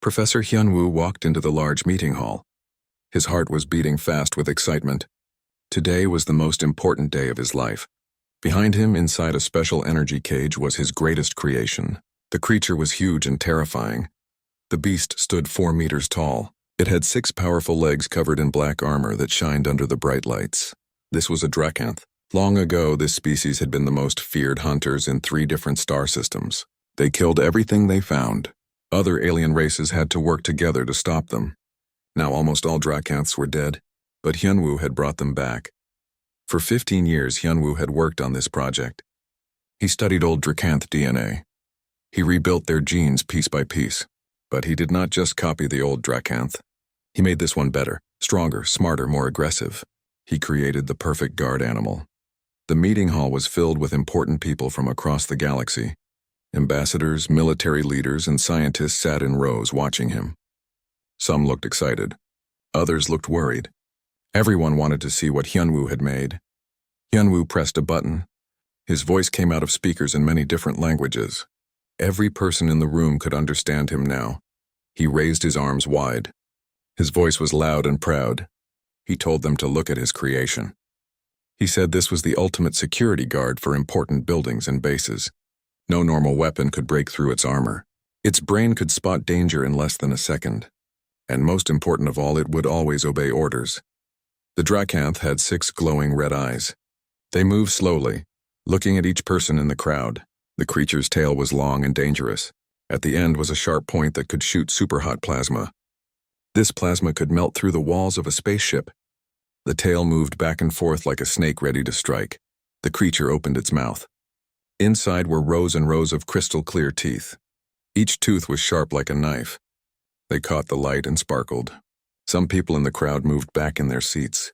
Professor Hyunwoo walked into the large meeting hall. His heart was beating fast with excitement. Today was the most important day of his life. Behind him, inside a special energy cage, was his greatest creation. The creature was huge and terrifying. The beast stood 4 meters tall. It had 6 powerful legs covered in black armor that shined under the bright lights. This was a dracanth. Long ago, this species had been the most feared hunters in 3 different star systems. They killed everything they found. Other alien races had to work together to stop them. Now almost all dracanths were dead, but Hyunwoo had brought them back. For 15 years, Hyunwoo had worked on this project. He studied old dracanth DNA. He rebuilt their genes piece by piece. But he did not just copy the old dracanth. He made this one better, stronger, smarter, more aggressive. He created the perfect guard animal. The meeting hall was filled with important people from across the galaxy. Ambassadors, military leaders, and scientists sat in rows watching him. Some looked excited. Others looked worried. Everyone wanted to see what Hyunwoo had made. Hyunwoo pressed a button. His voice came out of speakers in many different languages. Every person in the room could understand him now. He raised his arms wide. His voice was loud and proud. He told them to look at his creation. He said this was the ultimate security guard for important buildings and bases. No normal weapon could break through its armor. Its brain could spot danger in less than a second. And most important of all, it would always obey orders. The dracanth had 6 glowing red eyes. They moved slowly, looking at each person in the crowd. The creature's tail was long and dangerous. At the end was a sharp point that could shoot super-hot plasma. This plasma could melt through the walls of a spaceship. The tail moved back and forth like a snake ready to strike. The creature opened its mouth. Inside were rows and rows of crystal-clear teeth. Each tooth was sharp like a knife. They caught the light and sparkled. Some people in the crowd moved back in their seats.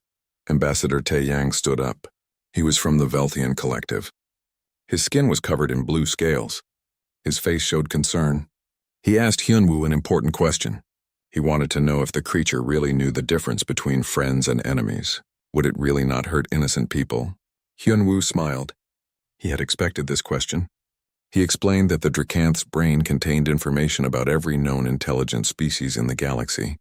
Ambassador Taeyang stood up. He was from the Velthian Collective. His skin was covered in blue scales. His face showed concern. He asked Hyunwoo an important question. He wanted to know if the creature really knew the difference between friends and enemies. Would it really not hurt innocent people? Hyunwoo smiled. He had expected this question. He explained that the dracanth's brain contained information about every known intelligent species in the galaxy.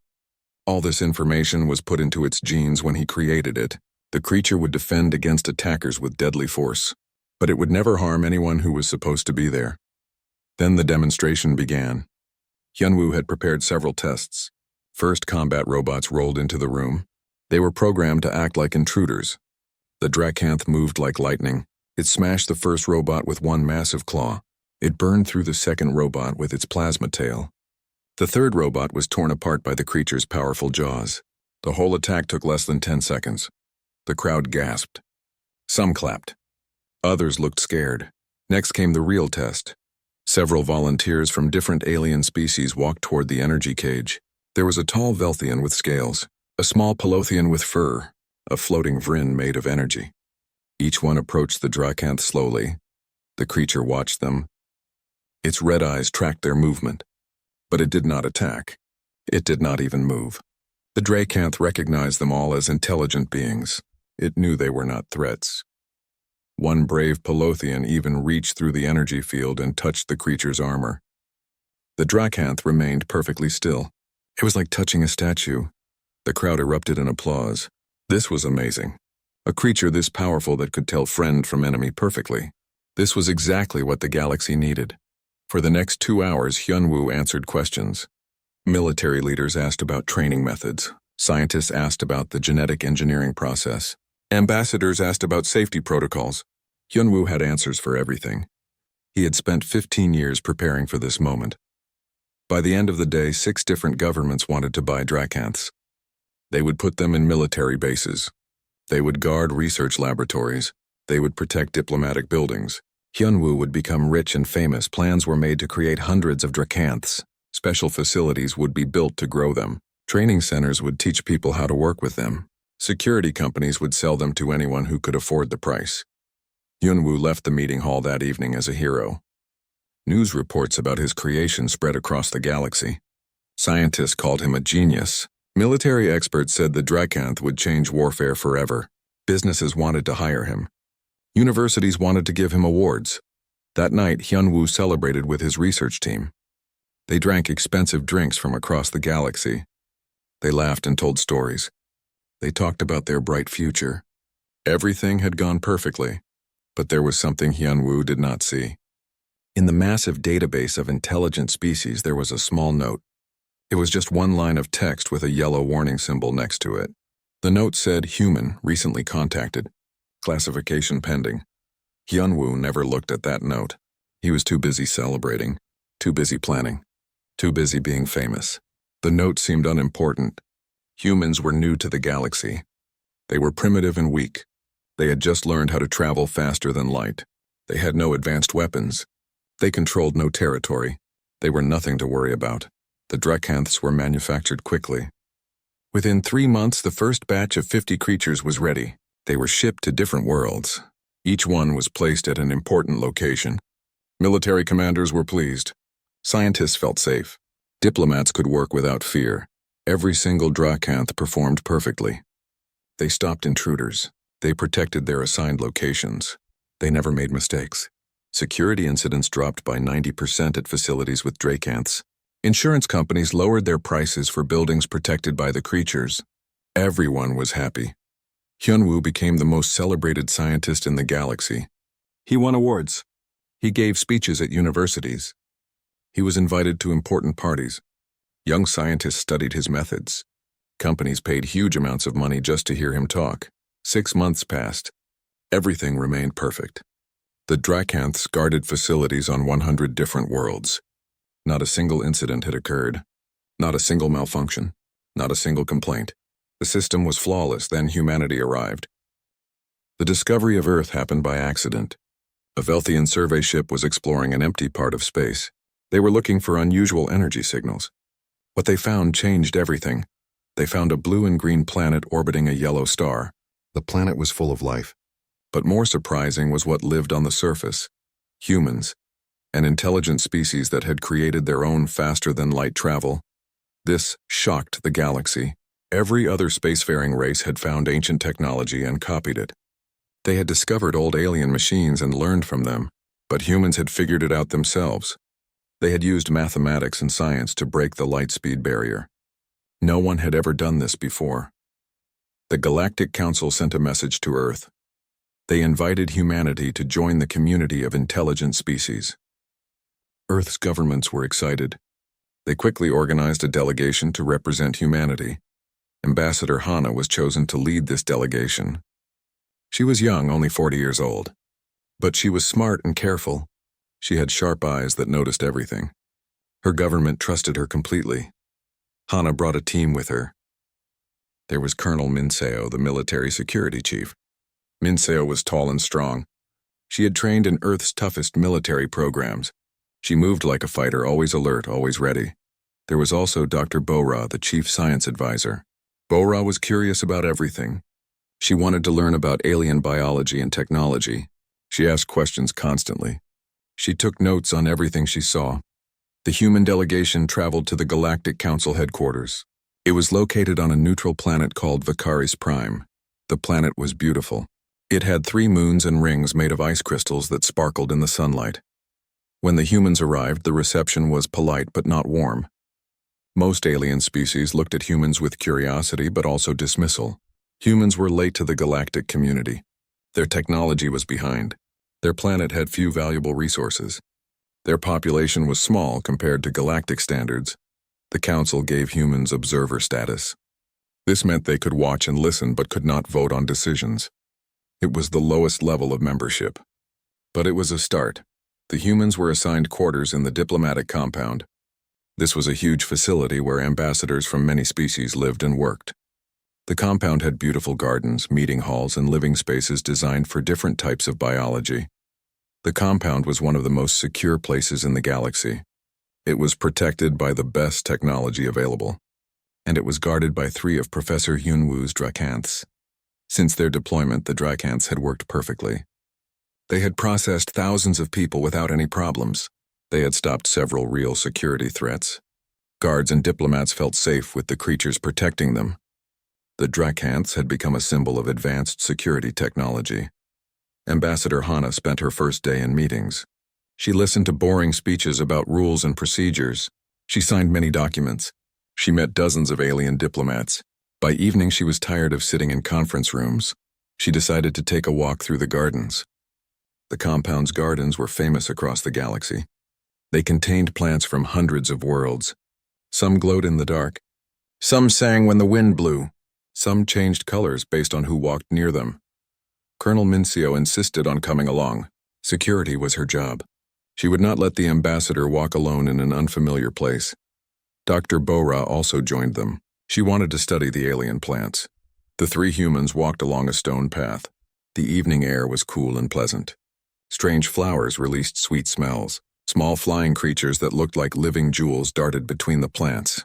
All this information was put into its genes when he created it. The creature would defend against attackers with deadly force, but it would never harm anyone who was supposed to be there. Then the demonstration began. Hyunwoo had prepared several tests. First, combat robots rolled into the room. They were programmed to act like intruders. The dracanth moved like lightning. It smashed the first robot with one massive claw. It burned through the second robot with its plasma tail. The third robot was torn apart by the creature's powerful jaws. The whole attack took less than 10 seconds. The crowd gasped. Some clapped. Others looked scared. Next came the real test. Several volunteers from different alien species walked toward the energy cage. There was a tall Velthian with scales, a small Pelothian with fur, a floating Vryn made of energy. Each one approached the dracanth slowly. The creature watched them. Its red eyes tracked their movement. But it did not attack. It did not even move. The dracanth recognized them all as intelligent beings. It knew they were not threats. One brave Pelothian even reached through the energy field and touched the creature's armor. The dracanth remained perfectly still. It was like touching a statue. The crowd erupted in applause. This was amazing. A creature this powerful that could tell friend from enemy perfectly. This was exactly what the galaxy needed. For the next 2 hours, Hyunwoo answered questions. Military leaders asked about training methods. Scientists asked about the genetic engineering process. Ambassadors asked about safety protocols. Hyunwoo had answers for everything. He had spent 15 years preparing for this moment. By the end of the day, 6 different governments wanted to buy dracanths. They would put them in military bases. They would guard research laboratories. They would protect diplomatic buildings. Hyunwoo would become rich and famous. Plans were made to create hundreds of dracanths. Special facilities would be built to grow them. Training centers would teach people how to work with them. Security companies would sell them to anyone who could afford the price. Hyunwoo left the meeting hall that evening as a hero. News reports about his creation spread across the galaxy. Scientists called him a genius. Military experts said the dracanth would change warfare forever. Businesses wanted to hire him. Universities wanted to give him awards. That night, Hyunwoo celebrated with his research team. They drank expensive drinks from across the galaxy. They laughed and told stories. They talked about their bright future. Everything had gone perfectly, but there was something Hyunwoo did not see. In the massive database of intelligent species, there was a small note. It was just one line of text with a yellow warning symbol next to it. The note said, "Human, recently contacted. Classification pending." Hyunwoo never looked at that note. He was too busy celebrating, too busy planning, too busy being famous. The note seemed unimportant. Humans were new to the galaxy. They were primitive and weak. They had just learned how to travel faster than light. They had no advanced weapons. They controlled no territory. They were nothing to worry about. The Dracanths were manufactured quickly. Within 3 months, the first batch of 50 creatures was ready. They were shipped to different worlds. Each one was placed at an important location. Military commanders were pleased. Scientists felt safe. Diplomats could work without fear. Every single Dracanth performed perfectly. They stopped intruders. They protected their assigned locations. They never made mistakes. Security incidents dropped by 90% at facilities with Dracanths. Insurance companies lowered their prices for buildings protected by the creatures. Everyone was happy. Hyunwoo became the most celebrated scientist in the galaxy. He won awards. He gave speeches at universities. He was invited to important parties. Young scientists studied his methods. Companies paid huge amounts of money just to hear him talk. 6 months passed. Everything remained perfect. The Dracanths guarded facilities on 100 different worlds. Not a single incident had occurred. Not a single malfunction. Not a single complaint. The system was flawless. Then humanity arrived. The discovery of Earth happened by accident. A Velthian survey ship was exploring an empty part of space. They were looking for unusual energy signals. What they found changed everything. They found a blue and green planet orbiting a yellow star. The planet was full of life. But more surprising was what lived on the surface. Humans, an intelligent species that had created their own faster-than-light travel. This shocked the galaxy. Every other spacefaring race had found ancient technology and copied it. They had discovered old alien machines and learned from them, but humans had figured it out themselves. They had used mathematics and science to break the light-speed barrier. No one had ever done this before. The Galactic Council sent a message to Earth. They invited humanity to join the community of intelligent species. Earth's governments were excited. They quickly organized a delegation to represent humanity. Ambassador Hana was chosen to lead this delegation. She was young, only 40 years old. But she was smart and careful. She had sharp eyes that noticed everything. Her government trusted her completely. Hana brought a team with her. There was Colonel Minseo, the military security chief. Minseo was tall and strong. She had trained in Earth's toughest military programs. She moved like a fighter, always alert, always ready. There was also Dr. Bora, the chief science advisor. Bora was curious about everything. She wanted to learn about alien biology and technology. She asked questions constantly. She took notes on everything she saw. The human delegation traveled to the Galactic Council headquarters. It was located on a neutral planet called Vicaris Prime. The planet was beautiful. It had 3 moons and rings made of ice crystals that sparkled in the sunlight. When the humans arrived, the reception was polite but not warm. Most alien species looked at humans with curiosity but also dismissal. Humans were late to the galactic community. Their technology was behind. Their planet had few valuable resources. Their population was small compared to galactic standards. The Council gave humans observer status. This meant they could watch and listen but could not vote on decisions. It was the lowest level of membership. But it was a start. The humans were assigned quarters in the diplomatic compound. This was a huge facility where ambassadors from many species lived and worked. The compound had beautiful gardens, meeting halls, and living spaces designed for different types of biology. The compound was one of the most secure places in the galaxy. It was protected by the best technology available, and it was guarded by 3 of Professor Hyunwoo's Dracanths. Since their deployment, the Dracanths had worked perfectly. They had processed thousands of people without any problems. They had stopped several real security threats. Guards and diplomats felt safe with the creatures protecting them. The Dracanths had become a symbol of advanced security technology. Ambassador Hana spent her first day in meetings. She listened to boring speeches about rules and procedures. She signed many documents. She met dozens of alien diplomats. By evening, she was tired of sitting in conference rooms. She decided to take a walk through the gardens. The compound's gardens were famous across the galaxy. They contained plants from hundreds of worlds. Some glowed in the dark. Some sang when the wind blew. Some changed colors based on who walked near them. Colonel Mincio insisted on coming along. Security was her job. She would not let the ambassador walk alone in an unfamiliar place. Dr. Bora also joined them. She wanted to study the alien plants. The three humans walked along a stone path. The evening air was cool and pleasant. Strange flowers released sweet smells. Small flying creatures that looked like living jewels darted between the plants.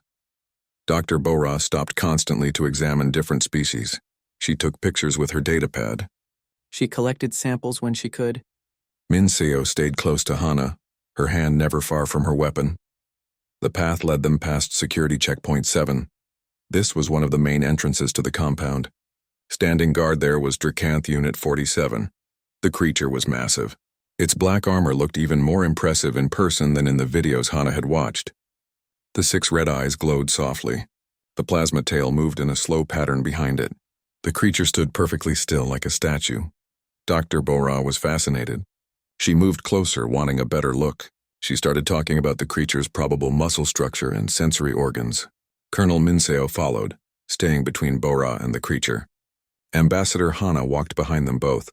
Dr. Bora stopped constantly to examine different species. She took pictures with her datapad. She collected samples when she could. Mincio stayed close to Hana, her hand never far from her weapon. The path led them past Security Checkpoint 7. This was one of the main entrances to the compound. Standing guard there was Dracanth Unit 47. The creature was massive. Its black armor looked even more impressive in person than in the videos Hana had watched. The 6 red eyes glowed softly. The plasma tail moved in a slow pattern behind it. The creature stood perfectly still like a statue. Dr. Bora was fascinated. She moved closer, wanting a better look. She started talking about the creature's probable muscle structure and sensory organs. Colonel Mincio followed, staying between Bora and the creature. Ambassador Hana walked behind them both.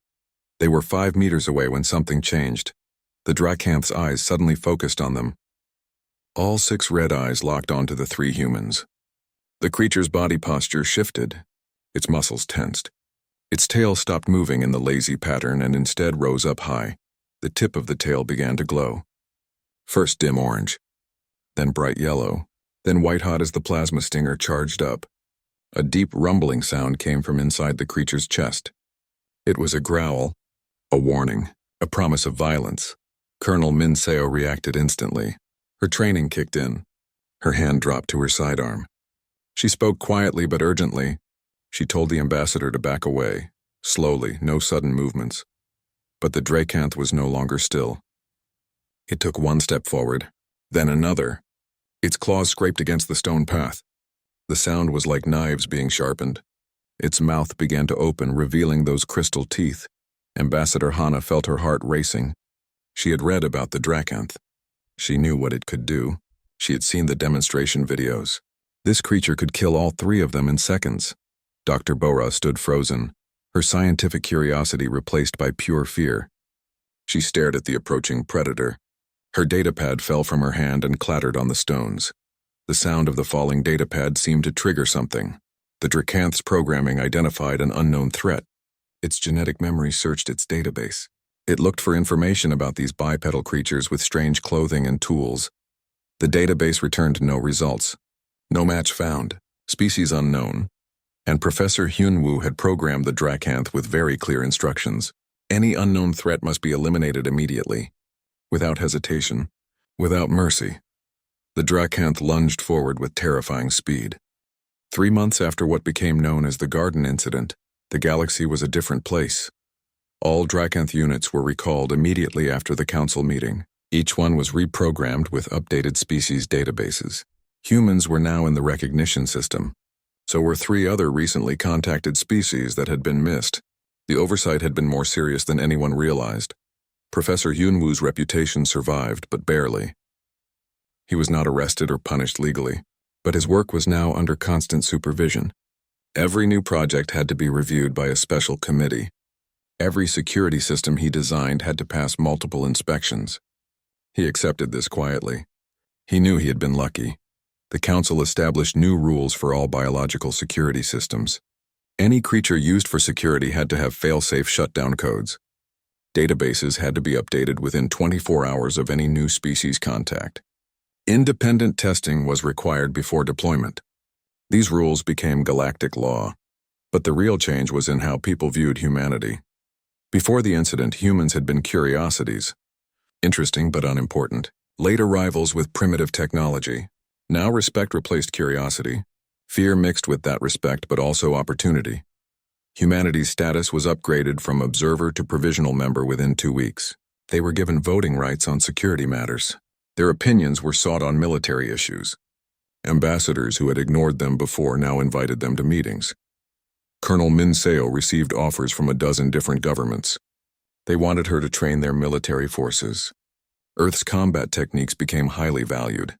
They were 5 meters away when something changed. The Dracanth's eyes suddenly focused on them. All 6 red eyes locked onto the 3 humans. The creature's body posture shifted. Its muscles tensed. Its tail stopped moving in the lazy pattern and instead rose up high. The tip of the tail began to glow. First dim orange, then bright yellow, then white-hot as the plasma stinger charged up. A deep rumbling sound came from inside the creature's chest. It was a growl, a warning, a promise of violence. Colonel Mincio reacted instantly. Her training kicked in. Her hand dropped to her sidearm. She spoke quietly but urgently. She told the ambassador to back away, slowly, no sudden movements. But the Dracanth was no longer still. It took 1 step forward, then another. Its claws scraped against the stone path. The sound was like knives being sharpened. Its mouth began to open, revealing those crystal teeth. Ambassador Hana felt her heart racing. She had read about the Dracanth. She knew what it could do. She had seen the demonstration videos. This creature could kill all 3 of them in seconds. Dr. Bora stood frozen, her scientific curiosity replaced by pure fear. She stared at the approaching predator. Her datapad fell from her hand and clattered on the stones. The sound of the falling datapad seemed to trigger something. The Dracanth's programming identified an unknown threat. Its genetic memory searched its database. It looked for information about these bipedal creatures with strange clothing and tools. The database returned no results. No match found, species unknown. And Professor Hyunwoo had programmed the Dracanth with very clear instructions. Any unknown threat must be eliminated immediately. Without hesitation, without mercy. The Dracanth lunged forward with terrifying speed. 3 months after what became known as the Garden Incident, the galaxy was a different place. All Dracanth units were recalled immediately after the council meeting. Each one was reprogrammed with updated species databases. Humans were now in the recognition system. So were 3 other recently contacted species that had been missed. The oversight had been more serious than anyone realized. Professor Hyunwoo's reputation survived, but barely. He was not arrested or punished legally, but his work was now under constant supervision. Every new project had to be reviewed by a special committee. Every security system he designed had to pass multiple inspections. He accepted this quietly. He knew he had been lucky. The council established new rules for all biological security systems. Any creature used for security had to have fail-safe shutdown codes. Databases had to be updated within 24 hours of any new species contact. Independent testing was required before deployment. These rules became galactic law. But the real change was in how people viewed humanity. Before the incident, humans had been curiosities. Interesting but unimportant. Late arrivals with primitive technology. Now respect replaced curiosity. Fear mixed with that respect, but also opportunity. Humanity's status was upgraded from observer to provisional member within 2 weeks. They were given voting rights on security matters. Their opinions were sought on military issues. Ambassadors who had ignored them before now invited them to meetings. Colonel Min Seo received offers from a dozen different governments. They wanted her to train their military forces. Earth's combat techniques became highly valued.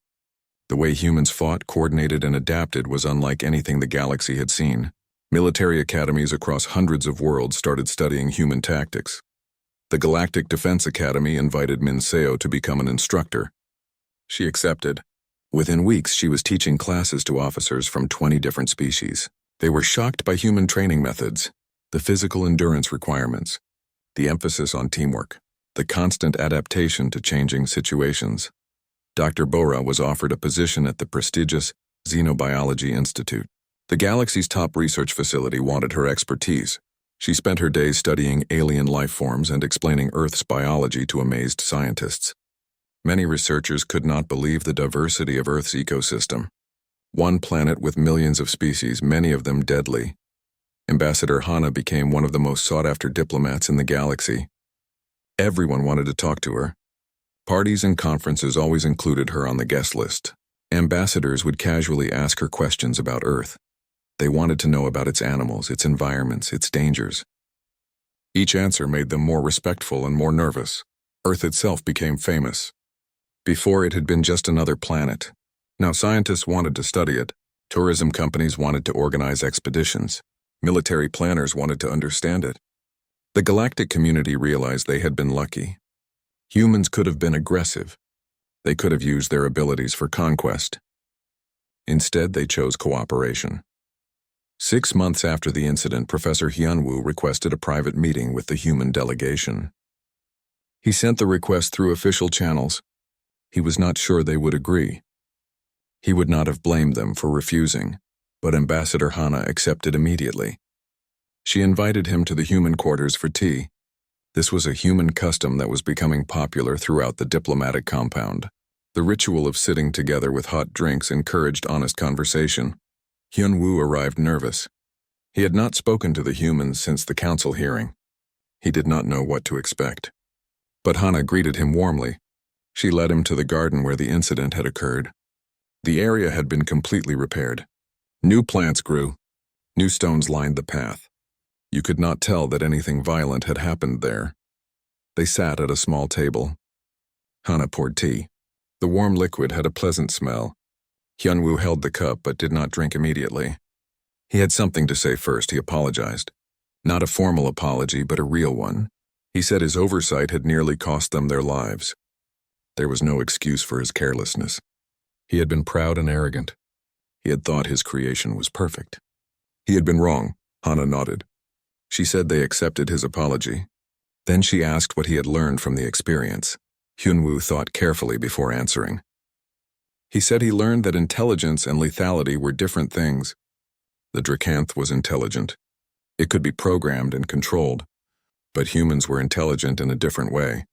The way humans fought, coordinated, and adapted was unlike anything the galaxy had seen. Military academies across hundreds of worlds started studying human tactics. The Galactic Defense Academy invited Min Seo to become an instructor. She accepted. Within weeks, she was teaching classes to officers from 20 different species. They were shocked by human training methods, the physical endurance requirements, the emphasis on teamwork, the constant adaptation to changing situations. Dr. Bora was offered a position at the prestigious Xenobiology Institute. The galaxy's top research facility wanted her expertise. She spent her days studying alien life forms and explaining Earth's biology to amazed scientists. Many researchers could not believe the diversity of Earth's ecosystem. One planet with millions of species, many of them deadly. Ambassador Hana became one of the most sought-after diplomats in the galaxy. Everyone wanted to talk to her. Parties and conferences always included her on the guest list. Ambassadors would casually ask her questions about Earth. They wanted to know about its animals, its environments, its dangers. Each answer made them more respectful and more nervous. Earth itself became famous. Before, it had been just another planet. Now scientists wanted to study it. Tourism companies wanted to organize expeditions. Military planners wanted to understand it. The galactic community realized they had been lucky. Humans could have been aggressive. They could have used their abilities for conquest. Instead, they chose cooperation. 6 months after the incident, Professor Hyunwoo requested a private meeting with the human delegation. He sent the request through official channels. He was not sure they would agree. He would not have blamed them for refusing, but Ambassador Hana accepted immediately. She invited him to the human quarters for tea. This was a human custom that was becoming popular throughout the diplomatic compound. The ritual of sitting together with hot drinks encouraged honest conversation. Hyunwoo arrived nervous. He had not spoken to the humans since the council hearing. He did not know what to expect. But Hana greeted him warmly. She led him to the garden where the incident had occurred. The area had been completely repaired. New plants grew. New stones lined the path. You could not tell that anything violent had happened there. They sat at a small table. Hana poured tea. The warm liquid had a pleasant smell. Hyunwoo held the cup but did not drink immediately. He had something to say first. He apologized. Not a formal apology, but a real one. He said his oversight had nearly cost them their lives. There was no excuse for his carelessness. He had been proud and arrogant. He had thought his creation was perfect. He had been wrong. Hana nodded. She said they accepted his apology. Then she asked what he had learned from the experience. Hyunwoo thought carefully before answering. He said he learned that intelligence and lethality were different things. The Dracanth was intelligent. It could be programmed and controlled. But humans were intelligent in a different way.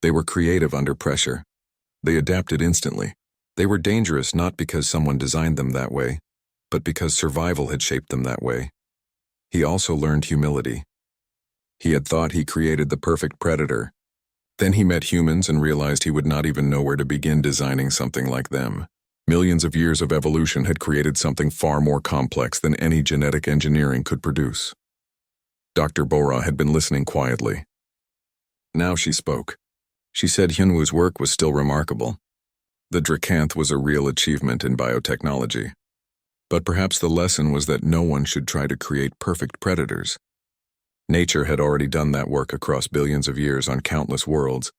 They were creative under pressure. They adapted instantly. They were dangerous not because someone designed them that way, but because survival had shaped them that way. He also learned humility. He had thought he created the perfect predator. Then he met humans and realized he would not even know where to begin designing something like them. Millions of years of evolution had created something far more complex than any genetic engineering could produce. Dr. Bora had been listening quietly. Now she spoke. She said Hyunwoo's work was still remarkable. The Dracanth was a real achievement in biotechnology. But perhaps the lesson was that no one should try to create perfect predators. Nature had already done that work across billions of years on countless worlds.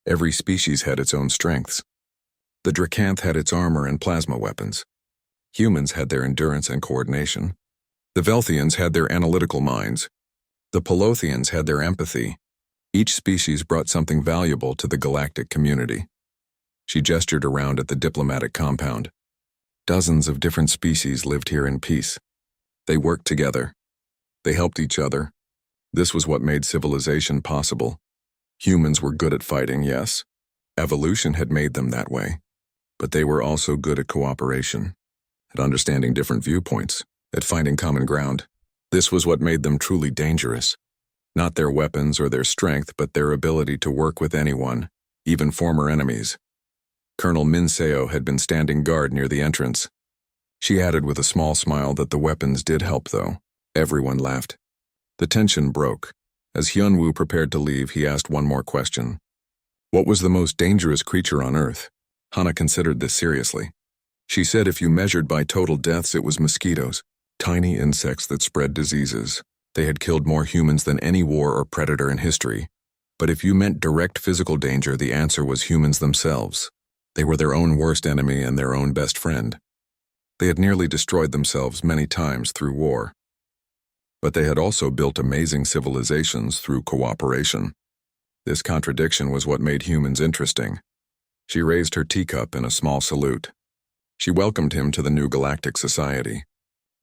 Every species had its own strengths. The Dracanth had its armor and plasma weapons. Humans had their endurance and coordination. The Velthians had their analytical minds. The Pelothians had their empathy. Each species brought something valuable to the galactic community. She gestured around at the diplomatic compound. Dozens of different species lived here in peace. They worked together. They helped each other. This was what made civilization possible. Humans were good at fighting, yes. Evolution had made them that way. But they were also good at cooperation, at understanding different viewpoints, at finding common ground. This was what made them truly dangerous. Not their weapons or their strength, but their ability to work with anyone, even former enemies. Colonel Minseo had been standing guard near the entrance. She added with a small smile that the weapons did help, though. Everyone laughed. The tension broke. As Hyunwoo prepared to leave, he asked one more question. What was the most dangerous creature on Earth? Hana considered this seriously. She said if you measured by total deaths, it was mosquitoes, tiny insects that spread diseases. They had killed more humans than any war or predator in history. But if you meant direct physical danger, the answer was humans themselves. They were their own worst enemy and their own best friend. They had nearly destroyed themselves many times through war. But they had also built amazing civilizations through cooperation. This contradiction was what made humans interesting. She raised her teacup in a small salute. She welcomed him to the new galactic society,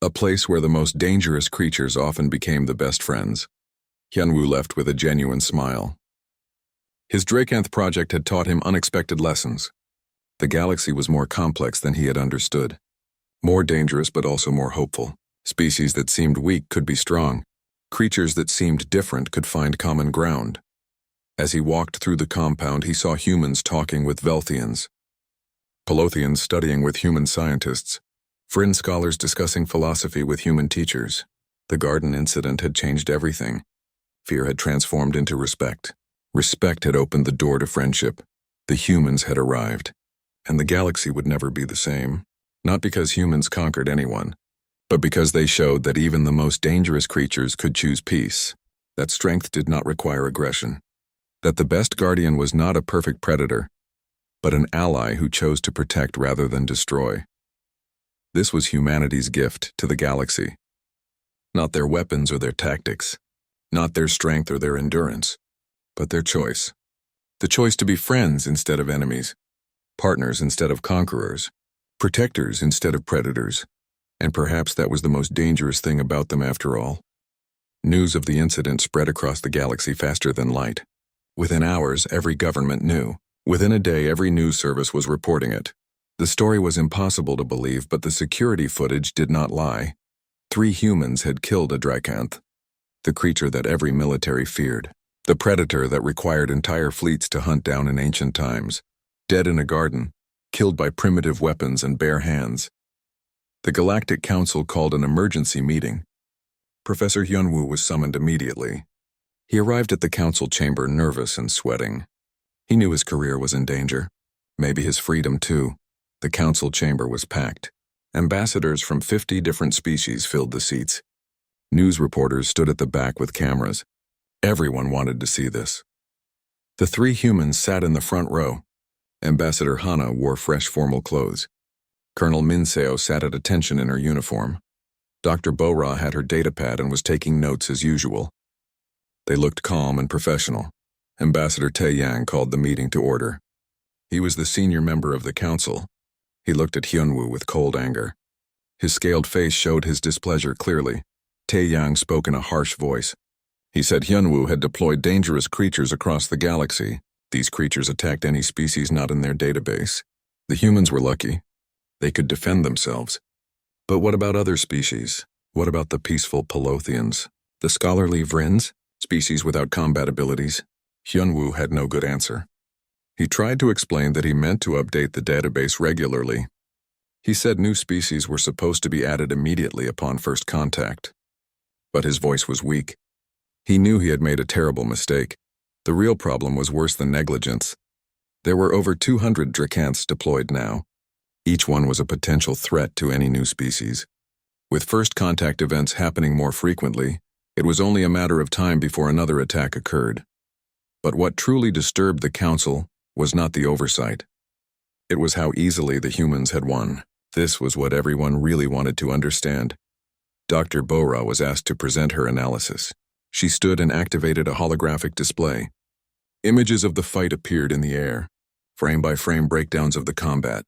a place where the most dangerous creatures often became the best friends. Hyunwoo left with a genuine smile. His Dracanth project had taught him unexpected lessons. The galaxy was more complex than he had understood. More dangerous but also more hopeful. Species that seemed weak could be strong. Creatures that seemed different could find common ground. As he walked through the compound, he saw humans talking with Velthians, Pelothians studying with human scientists, Friend scholars discussing philosophy with human teachers. The garden incident had changed everything. Fear had transformed into respect. Respect had opened the door to friendship. The humans had arrived. And the galaxy would never be the same. Not because humans conquered anyone, but because they showed that even the most dangerous creatures could choose peace, that strength did not require aggression, that the best guardian was not a perfect predator, but an ally who chose to protect rather than destroy. This was humanity's gift to the galaxy. Not their weapons or their tactics, not their strength or their endurance, but their choice. The choice to be friends instead of enemies, partners instead of conquerors, protectors instead of predators, and perhaps that was the most dangerous thing about them after all. News of the incident spread across the galaxy faster than light. Within hours, every government knew. Within a day, every news service was reporting it. The story was impossible to believe, but the security footage did not lie. 3 humans had killed a Dracanth, the creature that every military feared, the predator that required entire fleets to hunt down in ancient times, dead in a garden, killed by primitive weapons and bare hands. The Galactic Council called an emergency meeting. Professor Hyunwoo was summoned immediately. He arrived at the council chamber nervous and sweating. He knew his career was in danger. Maybe his freedom too. The council chamber was packed. Ambassadors from 50 different species filled the seats. News reporters stood at the back with cameras. Everyone wanted to see this. The 3 humans sat in the front row. Ambassador Hana wore fresh formal clothes. Colonel Minseo sat at attention in her uniform. Dr. Bora had her datapad and was taking notes as usual. They looked calm and professional. Ambassador Taeyang called the meeting to order. He was the senior member of the council. He looked at Hyunwoo with cold anger. His scaled face showed his displeasure clearly. Taeyang spoke in a harsh voice. He said Hyunwoo had deployed dangerous creatures across the galaxy. These creatures attacked any species not in their database. The humans were lucky. They could defend themselves. But what about other species? What about the peaceful Pelothians? The scholarly Vrins? Species without combat abilities? Hyunwoo had no good answer. He tried to explain that he meant to update the database regularly. He said new species were supposed to be added immediately upon first contact. But his voice was weak. He knew he had made a terrible mistake. The real problem was worse than negligence. There were over 200 Dracanths deployed now. Each one was a potential threat to any new species. With first contact events happening more frequently, it was only a matter of time before another attack occurred. But what truly disturbed the council was not the oversight. It was how easily the humans had won. This was what everyone really wanted to understand. Dr. Bora was asked to present her analysis. She stood and activated a holographic display. Images of the fight appeared in the air, frame-by-frame breakdowns of the combat,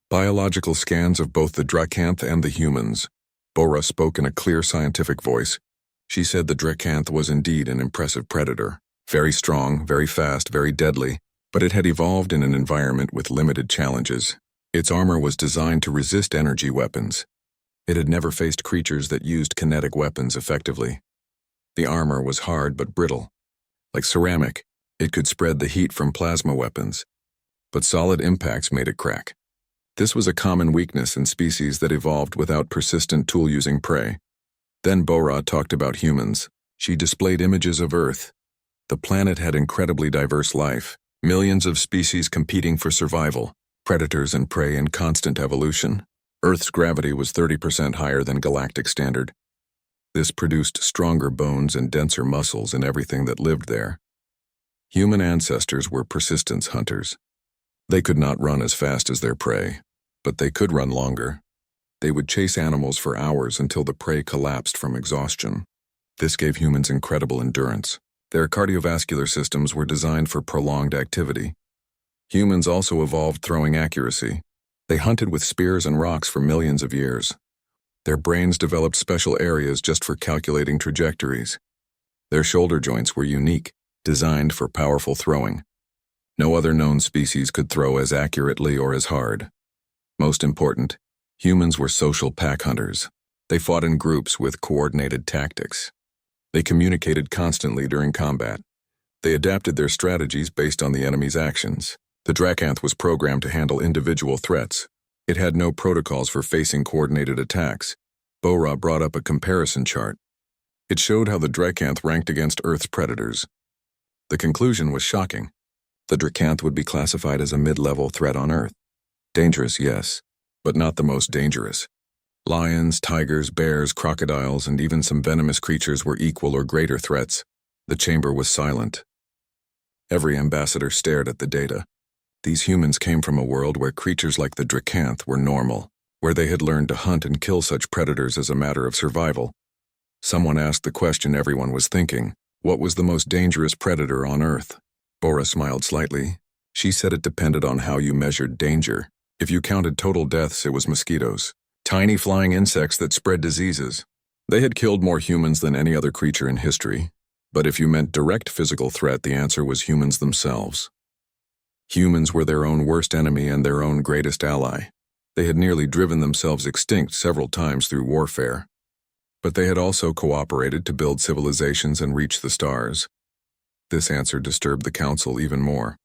biological scans of both the Dracanth and the humans. Bora spoke in a clear scientific voice. She said the Dracanth was indeed an impressive predator, very strong, very fast, very deadly, but it had evolved in an environment with limited challenges. Its armor was designed to resist energy weapons. It had never faced creatures that used kinetic weapons effectively. The armor was hard but brittle. Like ceramic, it could spread the heat from plasma weapons. but solid impacts made it crack. This was a common weakness in species that evolved without persistent tool-using prey. Then Bora talked about humans. She displayed images of Earth. The planet had incredibly diverse life, millions of species competing for survival, predators and prey in constant evolution. Earth's gravity was 30% higher than galactic standard. This produced stronger bones and denser muscles in everything that lived there. Human ancestors were persistence hunters. They could not run as fast as their prey, but they could run longer. They would chase animals for hours until the prey collapsed from exhaustion. This gave humans incredible endurance. Their cardiovascular systems were designed for prolonged activity. Humans also evolved throwing accuracy. They hunted with spears and rocks for millions of years. Their brains developed special areas just for calculating trajectories. Their shoulder joints were unique, designed for powerful throwing. No other known species could throw as accurately or as hard. Most important, humans were social pack hunters. They fought in groups with coordinated tactics. They communicated constantly during combat. They adapted their strategies based on the enemy's actions. The Dracanth was programmed to handle individual threats. It had no protocols for facing coordinated attacks. Bora brought up a comparison chart. It showed how the Dracanth ranked against Earth's predators. The conclusion was shocking. The Dracanth would be classified as a mid-level threat on Earth. Dangerous, yes, but not the most dangerous. Lions, tigers, bears, crocodiles, and even some venomous creatures were equal or greater threats. The chamber was silent. Every ambassador stared at the data. These humans came from a world where creatures like the Dracanth were normal, where they had learned to hunt and kill such predators as a matter of survival. Someone asked the question everyone was thinking: what was the most dangerous predator on Earth? Bora smiled slightly. She said it depended on how you measured danger. If you counted total deaths, it was mosquitoes. Tiny flying insects that spread diseases. They had killed more humans than any other creature in history. But if you meant direct physical threat, the answer was humans themselves. Humans were their own worst enemy and their own greatest ally. They had nearly driven themselves extinct several times through warfare. But they had also cooperated to build civilizations and reach the stars. This answer disturbed the Council even more.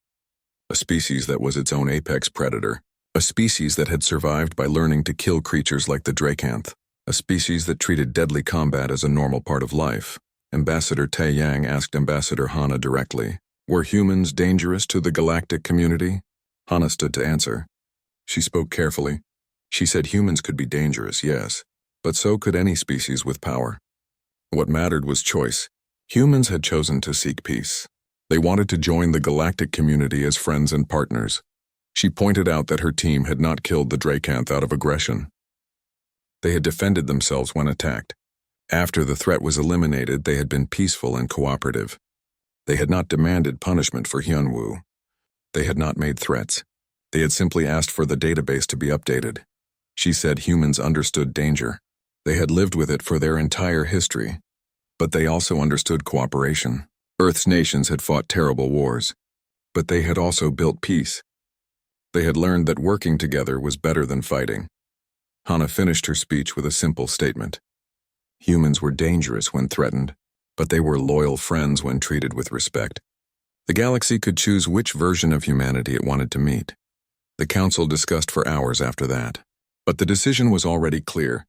A species that was its own apex predator. A species that had survived by learning to kill creatures like the Dracanth. A species that treated deadly combat as a normal part of life. Ambassador Tai Yang asked Ambassador Hana directly, were humans dangerous to the galactic community? Hana stood to answer. She spoke carefully. She said humans could be dangerous, yes, but so could any species with power. What mattered was choice. Humans had chosen to seek peace. They wanted to join the galactic community as friends and partners. She pointed out that her team had not killed the Dracanth out of aggression. They had defended themselves when attacked. After the threat was eliminated, they had been peaceful and cooperative. They had not demanded punishment for Hyunwoo. They had not made threats. They had simply asked for the database to be updated. She said humans understood danger. They had lived with it for their entire history. But they also understood cooperation. Earth's nations had fought terrible wars. But they had also built peace. They had learned that working together was better than fighting. Hana finished her speech with a simple statement. Humans were dangerous when threatened, but they were loyal friends when treated with respect. The galaxy could choose which version of humanity it wanted to meet. The Council discussed for hours after that. But the decision was already clear.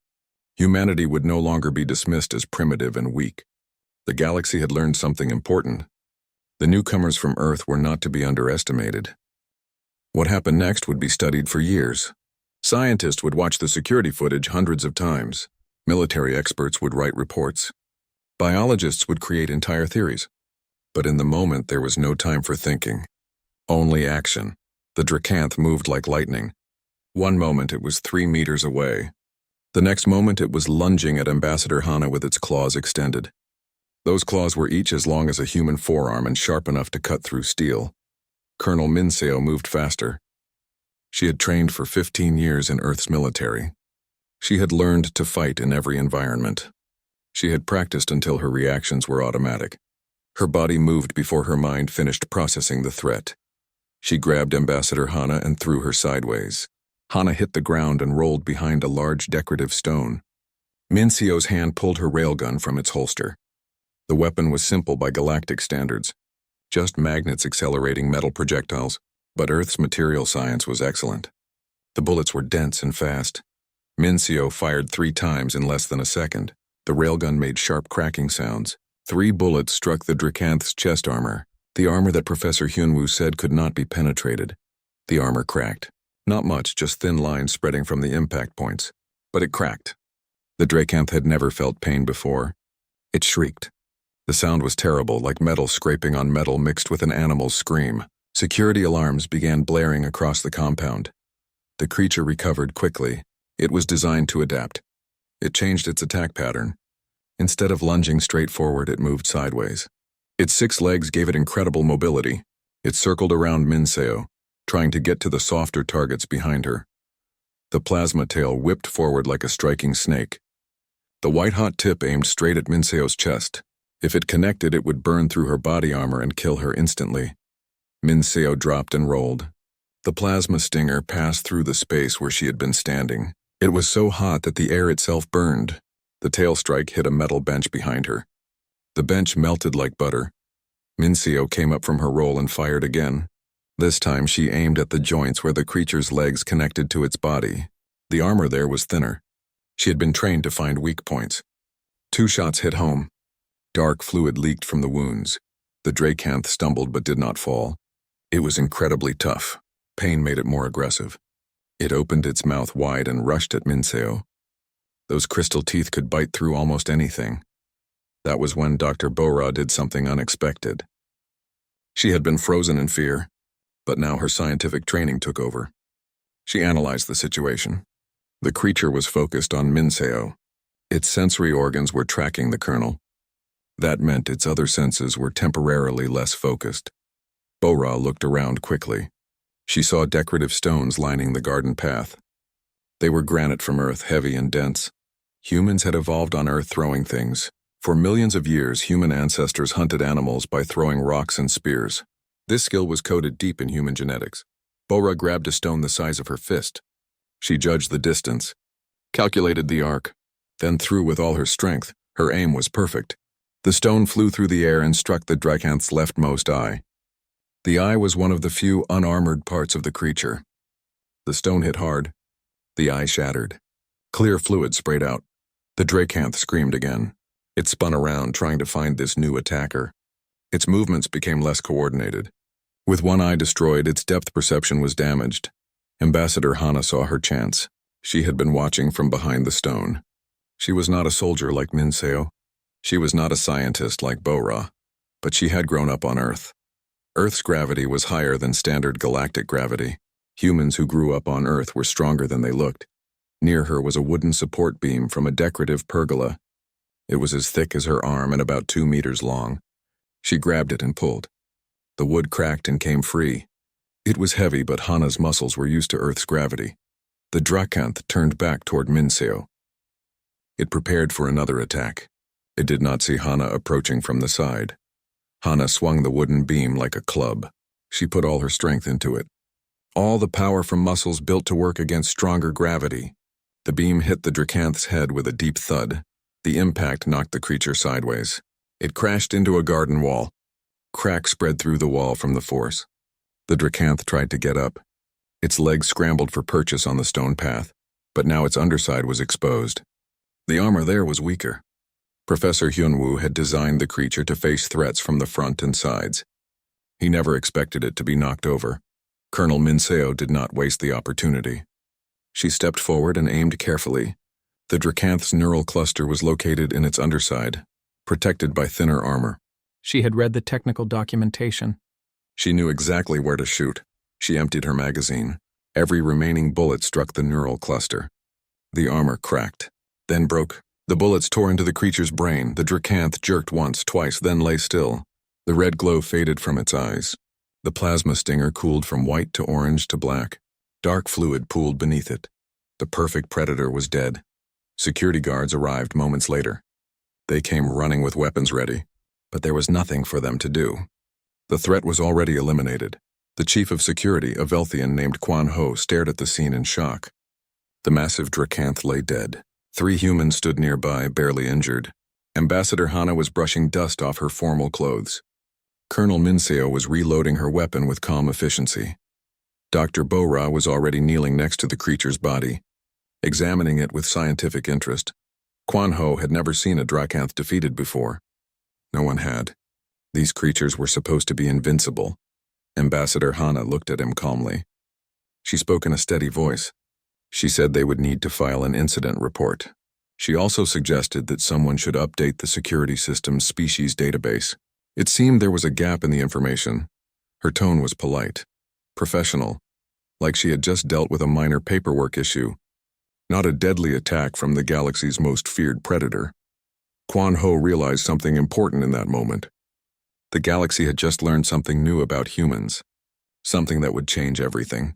Humanity would no longer be dismissed as primitive and weak. The galaxy had learned something important. The newcomers from Earth were not to be underestimated. What happened next would be studied for years. Scientists would watch the security footage hundreds of times. Military experts would write reports. Biologists would create entire theories. But in the moment, there was no time for thinking. Only action. The Dracanth moved like lightning. One moment it was 3 meters away. The next moment it was lunging at Ambassador Hana with its claws extended. Those claws were each as long as a human forearm and sharp enough to cut through steel. Colonel Minseo moved faster. She had trained for 15 years in Earth's military. She had learned to fight in every environment. She had practiced until her reactions were automatic. Her body moved before her mind finished processing the threat. She grabbed Ambassador Hana and threw her sideways. Hana hit the ground and rolled behind a large decorative stone. Minseo's hand pulled her railgun from its holster. The weapon was simple by galactic standards. Just magnets accelerating metal projectiles. But Earth's material science was excellent. The bullets were dense and fast. Minseo fired 3 times in less than a second. The railgun made sharp cracking sounds. 3 bullets struck the Dracanth's chest armor, the armor that Professor Hyunwoo said could not be penetrated. The armor cracked. Not much, just thin lines spreading from the impact points. But it cracked. The Dracanth had never felt pain before. It shrieked. The sound was terrible, like metal scraping on metal mixed with an animal's scream. Security alarms began blaring across the compound. The creature recovered quickly. It was designed to adapt. It changed its attack pattern. Instead of lunging straight forward, it moved sideways. Its 6 legs gave it incredible mobility. It circled around Minseo, trying to get to the softer targets behind her. The plasma tail whipped forward like a striking snake. The white-hot tip aimed straight at Minseo's chest. If it connected, it would burn through her body armor and kill her instantly. Minseo dropped and rolled. The plasma stinger passed through the space where she had been standing. It was so hot that the air itself burned. The tail strike hit a metal bench behind her. The bench melted like butter. Minseo came up from her roll and fired again. This time she aimed at the joints where the creature's legs connected to its body. The armor there was thinner. She had been trained to find weak points. 2 shots hit home. Dark fluid leaked from the wounds. The Dracanth stumbled but did not fall. It was incredibly tough. Pain made it more aggressive. It opened its mouth wide and rushed at Minseo. Those crystal teeth could bite through almost anything. That was when Dr. Bora did something unexpected. She had been frozen in fear, but now her scientific training took over. She analyzed the situation. The creature was focused on Minseo. Its sensory organs were tracking the colonel. That meant its other senses were temporarily less focused. Bora looked around quickly. She saw decorative stones lining the garden path. They were granite from Earth, heavy and dense. Humans had evolved on Earth throwing things. For millions of years, human ancestors hunted animals by throwing rocks and spears. This skill was coded deep in human genetics. Bora grabbed a stone the size of her fist. She judged the distance, calculated the arc, then threw with all her strength. Her aim was perfect. The stone flew through the air and struck the Dracanth's leftmost eye. The eye was one of the few unarmored parts of the creature. The stone hit hard. The eye shattered. Clear fluid sprayed out. The Dracanth screamed again. It spun around, trying to find this new attacker. Its movements became less coordinated. With one eye destroyed, its depth perception was damaged. Ambassador Hana saw her chance. She had been watching from behind the stone. She was not a soldier like Minseo. She was not a scientist like Bora. But she had grown up on Earth. Earth's gravity was higher than standard galactic gravity. Humans who grew up on Earth were stronger than they looked. Near her was a wooden support beam from a decorative pergola. It was as thick as her arm and about 2 meters long. She grabbed it and pulled. The wood cracked and came free. It was heavy, but Hana's muscles were used to Earth's gravity. The Dracanth turned back toward Minseo. It prepared for another attack. It did not see Hana approaching from the side. Hana swung the wooden beam like a club. She put all her strength into it. All the power from muscles built to work against stronger gravity. The beam hit the Dracanth's head with a deep thud. The impact knocked the creature sideways. It crashed into a garden wall. Cracks spread through the wall from the force. The Dracanth tried to get up. Its legs scrambled for purchase on the stone path, but now its underside was exposed. The armor there was weaker. Professor Hyunwoo had designed the creature to face threats from the front and sides. He never expected it to be knocked over. Colonel Minseo did not waste the opportunity. She stepped forward and aimed carefully. The Dracanth's neural cluster was located in its underside, protected by thinner armor. She had read the technical documentation. She knew exactly where to shoot. She emptied her magazine. Every remaining bullet struck the neural cluster. The armor cracked, then broke. The bullets tore into the creature's brain. The Dracanth jerked once, twice, then lay still. The red glow faded from its eyes. The plasma stinger cooled from white to orange to black. Dark fluid pooled beneath it. The perfect predator was dead. Security guards arrived moments later. They came running with weapons ready, but there was nothing for them to do. The threat was already eliminated. The chief of security, a Velthian named Quan Ho, stared at the scene in shock. The massive Dracanth lay dead. 3 humans stood nearby, barely injured. Ambassador Hana was brushing dust off her formal clothes. Colonel Minseo was reloading her weapon with calm efficiency. Dr. Bora was already kneeling next to the creature's body, examining it with scientific interest. Quan Ho had never seen a Dracanth defeated before. No one had. These creatures were supposed to be invincible. Ambassador Hana looked at him calmly. She spoke in a steady voice. She said they would need to file an incident report. She also suggested that someone should update the security system's species database. It seemed there was a gap in the information. Her tone was polite, professional, like she had just dealt with a minor paperwork issue, not a deadly attack from the galaxy's most feared predator. Quan Ho realized something important in that moment. The galaxy had just learned something new about humans, something that would change everything.